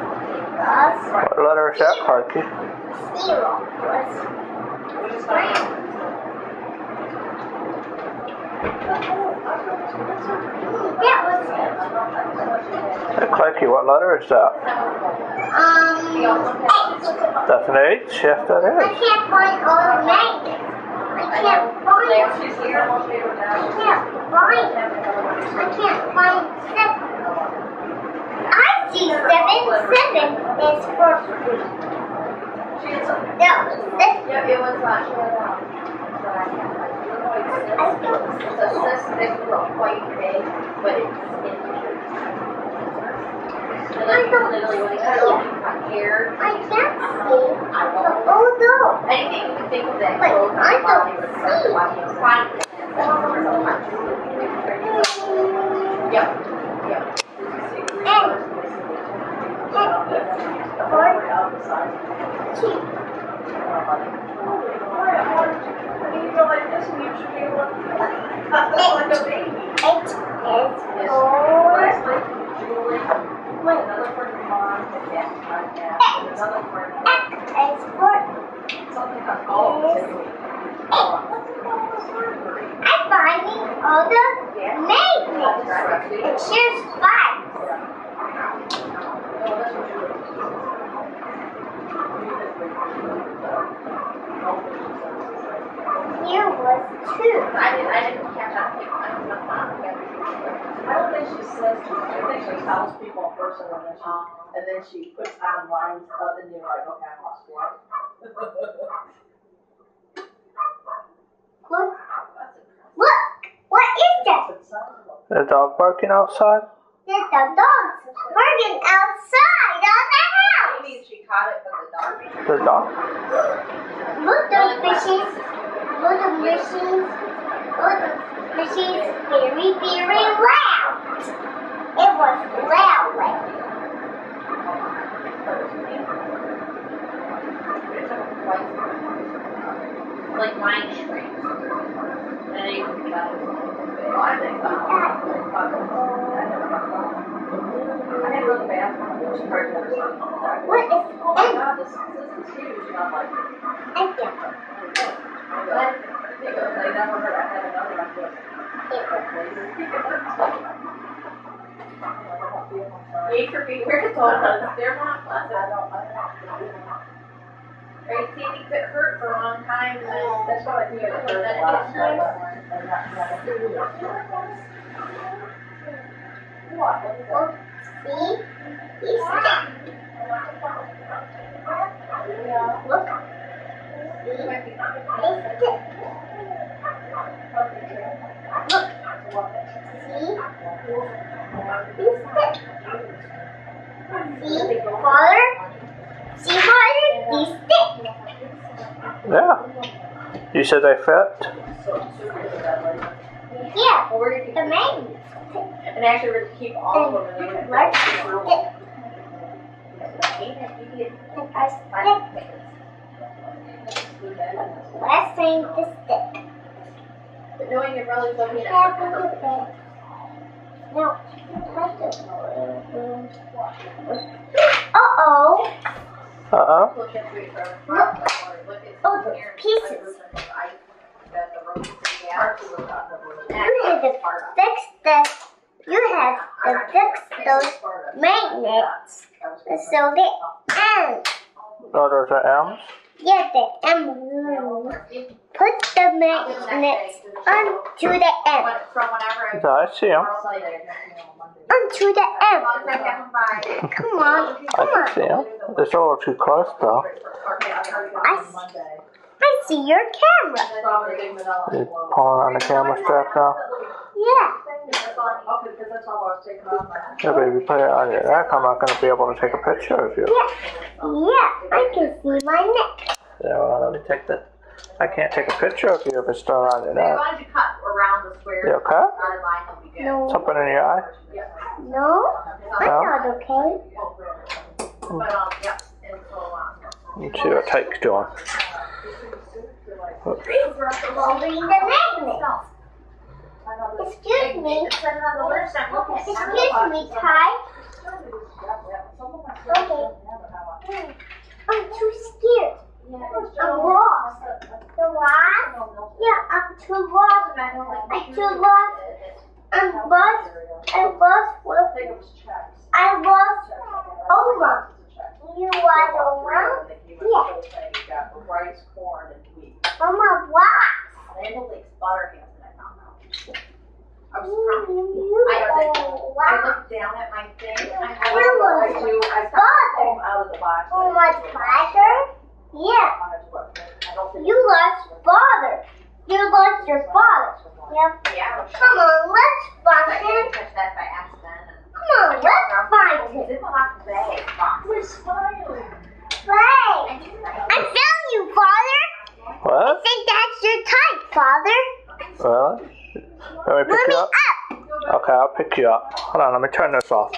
What letter is that, Tyke? Hey, Tyke, what letter is that? H. That's an H? Yes, that is. I can't find all the magnets. I can't find it. I can't find 7. I see 7. 7 is for 3. No, this. Yeah, it was not sure about. It's a cystic white egg, but it's and then literally when they cut it off, you cut hair. I can't see. Oh no. Anything you can think of that But goes on I the body don't would start to watch you find it. Yep. Yep. I'm finding all the magnets. It's just 5. Here was 2. I didn't catch up. I don't think she says, I think she tells people in person and then she puts on lines up and you're like, okay, I lost one. Look. What is that? The dog barking outside? There's the dogs barking outside on the house. Maybe she caught it with the dog. The dog? Look, those machines. Look, the machines. Look, the machines. Very, very loud. It was loud. Like wine strings. And then you can cut it. I think I had to go to the bathroom. It was pretty good. What is Oh my God, this is huge. And I'm like, I can't. they never heard I had another like this. Yay for being weird because they're not pleasant. I don't Right? See, things that hurt for a long time and then That's what I do. and then it gets nice. Look, see? He's stuck. Look. See? He's stuck. Look. See? He's stuck. See? Father? See, Father? He's stuck. Yeah. You said they fit? Yeah, Well, we're going the to magnet. and actually we're going to keep all of them in there. Let's stick. Let's find the stick. But knowing your brother's looking at Have the a look cover. at. No, touch it. Uh-oh. Uh-oh. Look at the Look. Oh, the here. pieces. Yeah. You had to fix this. You have to fix those magnets so they end. Oh, those are M's? Yeah, the M. Put the magnets onto the M. From whenever I Yeah, I see them. Onto the M. by. Come on, I come can see on. them. They're a little too close, though. I see your camera. You're pulling on the camera strap now? Yeah. Yeah, baby, put it on your neck. I'm not going to be able to take a picture of you. Yeah, I can see my neck. Yeah, well, let me take that. I can't take a picture of you if it's still on your They neck. wanted to cut around around the square. You okay? Dotted line, he'll be good. No. Something in your eye? No? I'm not okay. But, yeah. And so, Let's see what Tyke's doing. Oops. Holding the magnet. Excuse me. Put it on the list. I'm looking at Excuse me, Tyke. Okay. I'm too scared. I'm lost. The lost? Yeah, I'm too lost. I'm too lost. I'm lost. I'm lost with. I lost Oma. You want Oma? Yeah. Rice, corn, and wheat. Oma lost. Land O'Lakes butter has it, I found out. I was You I looked down at my thing. I stopped home out of the box. Oma father? Yeah. You lost father. You lost your father. Yep. Yeah. Come on, let's find I him. didn't catch that by accident. Come on, let's find him. It's in the box bag. We're smiling. Right. I found you, Father. What? I think that's your type, Father. Really? Let me pick Let you me up? up. Okay, I'll pick you up. Hold on, let me turn this off.